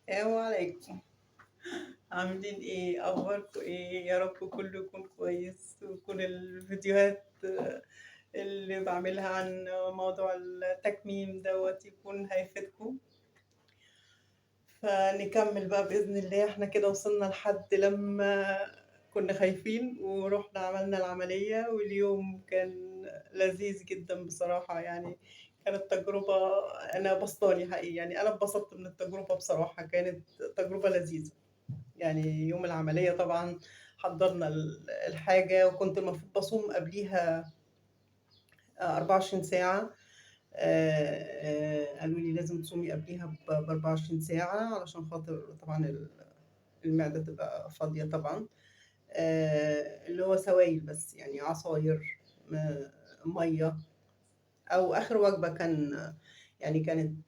السلام عليكم، عاملين إيه؟ أخباركم إيه؟ يا رب كله يكون كويس، ويكون الفيديوهات اللي باعملها عن موضوع التكميم دوّة يكون هيفيدكم، فنكمّل بقى بإذن الله. إحنا كده وصلنا لحد لمّا كنا خايفين ورُحنا عملنا العملية، واليوم كان لذيذ جدًا بصراحة يعني. كانت تجربة أنا باسطاني حقيقي، يعني أنا اتبسطت من التجربة بصراحة، كانت تجربة لذيذة. يعني يوم العملية طبعًا حضّرنا الحاجة، وكنت المفروض باصوم قبليها 24 ساعة. قالوا لي لازم تصومي قبليها ب24 ساعة علشان خاطر طبعًا المعدة تبقى فاضية طبعًا. اللي هو سوايل بس، يعني عصاير، م مَيّة. أو آخر وجبة يعني كانت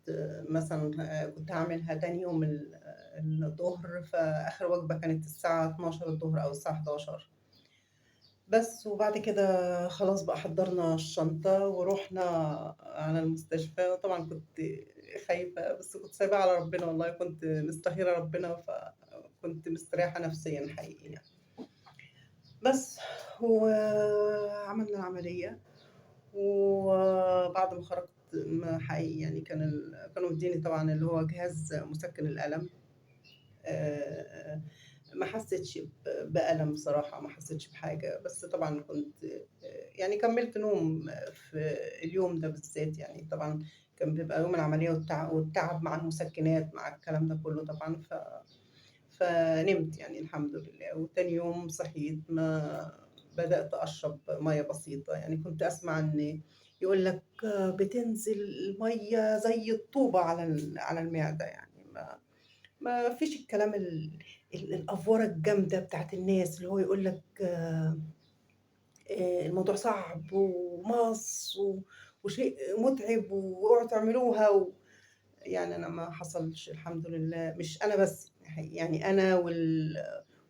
مثلًا كنت هاعملها تاني يوم الضهر، فآخر وجبة كانت الساعة 12:00 أو الساعة 11:00. بس، وبعد كده خلاص بقى حضّرنا الشنطة ورُحنا على المستشفى. طبعًا كنت خايفة، بس كنت سايباها على ربنا والله، كنت مستخيرة ربنا، فكنت مستريّحة نفسيًا حقيقي يعني. بس، وعملنا العملية، وبعد ما خرجت حقيقي يعني كانوا مدّيني طبعًا اللي هو جهاز مسكن الألم. آآ ما حسيتش بألم بصراحة، ما حسيتش بحاجة، بس طبعًا كنت يعني كمّلت نوم في اليوم ده بالذات يعني. طبعًا كان بيبقى يوم العملية والتعب مع المسكنات مع الكلام ده كلّه طبعًا. فنمت يعني الحمد لله. وتاني يوم صحيت، ما بدأت أشرب مَيّة بسيطة. يعني كنت أسمع إن يقول لك بتنزل مَيّة زي الطوبة على المعدة يعني. ما فيش الكلام الأفورة الجامدة بتاعة الناس، اللي هو يقول لك الموضوع صعب ومَص وشيء مُتعب واوعوا تعملوها يعني أنا ما حصلش الحمد لله، مش أنا بس، يعني أنا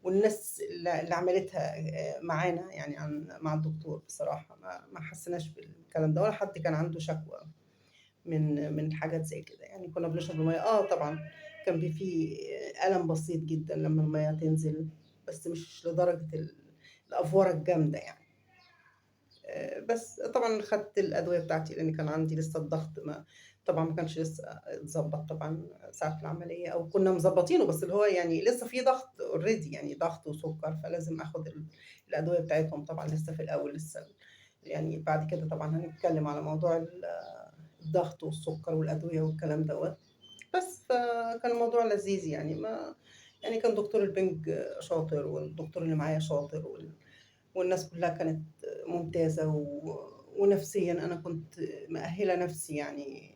والناس اللي عملتها معانا يعني مع الدكتور بصراحة، ما حسيناش بالكلام ده، ولا حد كان عنده شكوى من حاجات زي كده. يعني كنا بنشرب المَيّة، طبعًا كان في ألم بسيط جدًا لمّا المَيّة تنزل، بس مش لدرجة الأفورة الجامدة يعني. بس طبعًا خدت الأدوية بتاعتي، لإن كان عندي لسه الضغط طبعًا ما كانش لسه اتضبّط طبعًا ساعة العملية، أو كنا مضبّطينه، بس اللي هو يعني لسه في ضغط already، يعني ضغط وسُكّر، فلازم آخُد الأدوية بتاعتهم طبعًا لسه في الأول، لسه يعني. بعد كده طبعًا هنتكلّم على موضوع الضغط والسُكّر والأدوية والكلام دوّة. بس، فكان الموضوع لذيذ يعني. ما يعني كان دكتور البنج شاطر، والدكتور اللي معايا شاطر، والناس كلّها كانت ممتازة، ونفسيًا أنا كنت مأهّلة نفسي يعني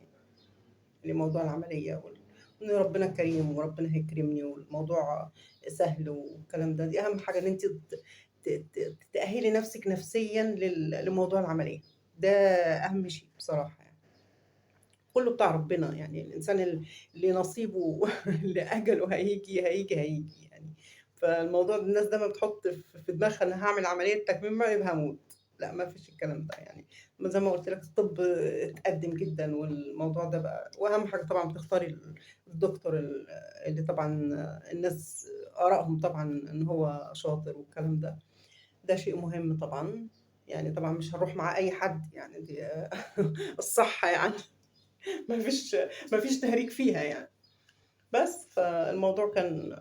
لموضوع العملية، وإن ربنا كريم وربنا هيكرمني والموضوع سهل والكلام ده. دي أهم حاجة، إن أنتِ تأهّلي نفسِك نفسيًا لموضوع العملية. ده أهم شيء بصراحة يعني. كُلّه بتاع ربنا يعني. الإنسان اللي نصيبه اللي أجله هييجي يعني. فالموضوع الناس دايمًا بتحُط في دماغها إن هاعمل عملية تكميم يبقى هاموت. لأ، ما فيش الكلام ده يعني. زي ما قُلت لك الطب اتقدّم جدًا، والموضوع ده بقى، وأهم حاجة طبعًا بتختاري الدكتور اللي طبعًا الناس آرائهم طبعًا إن هو شاطر والكلام ده. ده شيء مهم طبعًا. يعني طبعًا مش هنروح مع أي حد يعني، دي الصح يعني. ما فيش تهريج فيها يعني. بس، فالموضوع كان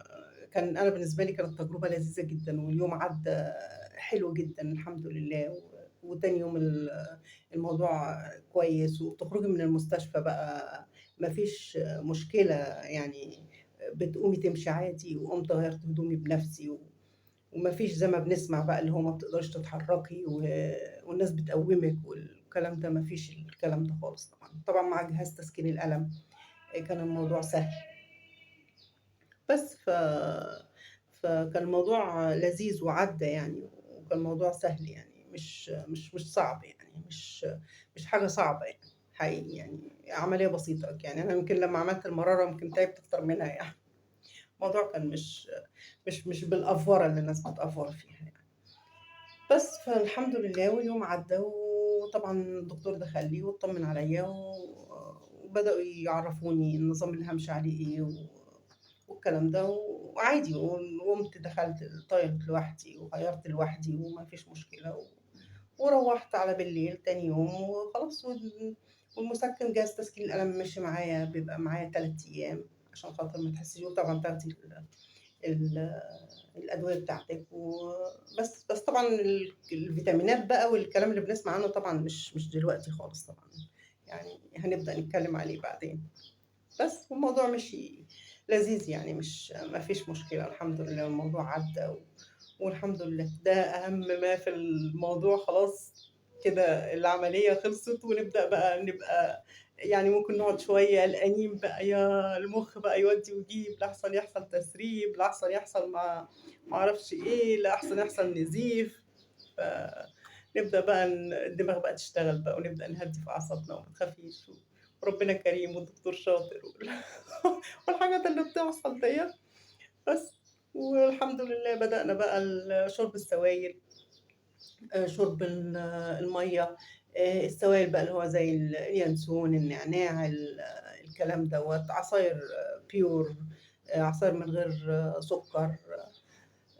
أنا بالنسبة لي كانت تجربة لذيذة جدًا، واليوم عدّى حلو جدًا الحمد لله. وتاني يوم الموضوع كويس، وبتخرجي من المستشفى بقى ما فيش مشكلة يعني. بتقومي تمشي عادي، وقُمت غيّرت هدومي بنفسي، وما فيش زي ما بنسمع بقى اللي هو ما بتقدريش تتحرّكي، والناس بتقوّمِك والكلام ده. ما فيش الكلام ده خالص طبعًا. طبعًا مع جهاز تسكين الألم كان الموضوع سهل. بس، فكان الموضوع لذيذ وعدّى يعني، وكان الموضوع سهل يعني، مش صعب يعني، مش حاجة صعبة يعني حقيقي يعني. عملية بسيطة يعني. أنا يمكن لمّا عملت المرارة يمكن تعبت أكتر منها يعني. الموضوع كان مش بالأفورة اللي الناس بتأفور فيها يعني. بس، فالحمد لله واليوم عدّى، وطبعًا الدكتور دخل لي واتطمن عليَّ، وبدأوا يعرّفوني النظام اللي هامشي عليه إيه، والكلام ده وعادي وقُمت دخلت الtoilet لوحدي وغيّرت لوحدي وما فيش مشكلة وروّحت على بالليل تاني يوم وخلاص والمُسكِّن جهاز تسكين الألم مشي معايا بيبقى معايا 3 أيام عشان خاطر ما تحسّيش وطبعًا تاخدي ال الأدوية بتاعتِك بس طبعًا الفيتامينات بقى والكلام اللي بنسمع عنه طبعًا مش دلوقتي خالص طبعًا، يعني هنبدأ نتكلّم عليه بعدين. بس والموضوع مشي لذيذ يعني مش ما فيش مشكلة الحمد لله والموضوع عدّى والحمد لله، ده أهم ما في الموضوع خلاص كده العملية خلصت ونبدأ بقى نبقى يعني ممكن نقعد شوية قلقانين بقى يا المُخ بقى يودّي ويجيب، لأحسن يحصل تسريب، لأحسن يحصل ما أعرفش إيه، لأحسن يحصل نزيف، فنبدأ بقى الدماغ بقى تشتغل بقى ونبدأ نهدّي في أعصابنا وما تخافيش وربنا كريم والدكتور شاطر والحاجات اللي بتحصل ديّة، بس. والحمد لله بدأنا بقى شُرب السوايل، شُرب المَيّة، السوايل بقى اللي هو زي اليانسون، النعناع، الكلام دوّة، عصاير pure عصاير من غير سُكّر،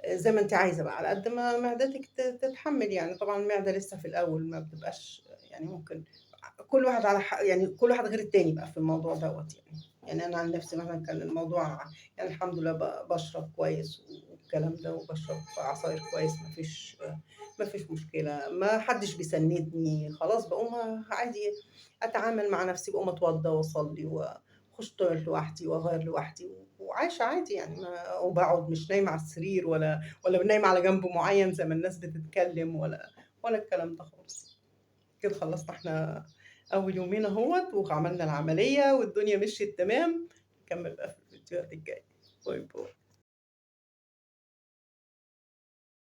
زي ما أنتِ عايزة بقى، على قد ما معدتِك تتحمّل يعني، طبعًا المعدة لسه في الأول ما بتبقاش يعني ممكن كل واحد على يعني كل واحد غير التاني بقى في الموضوع دوّة يعني، يعني أنا عن نفسي مثلًا كان الموضوع يعني الحمد لله باشرب كويس والكلام ده، وباشرب عصاير كويس ما فيش مشكلة، ما حدش بيسندني، خلاص باقوم عادي أتعامل مع نفسي، باقوم أتوضى وأصلي وأخش toilet لوحدي وأغيّر لوحدي وعايشة عادي يعني ما وباقعد مش نايمة على السرير ولا نايمة على جنب معيّن زي ما الناس بتتكلم ولا الكلام ده خالص. كده خلّصنا إحنا أول يومين أهوّة وعملنا العملية والدنيا مشيت تمام، نكمّل بقى في الفيديوهات الجاية. باي باي.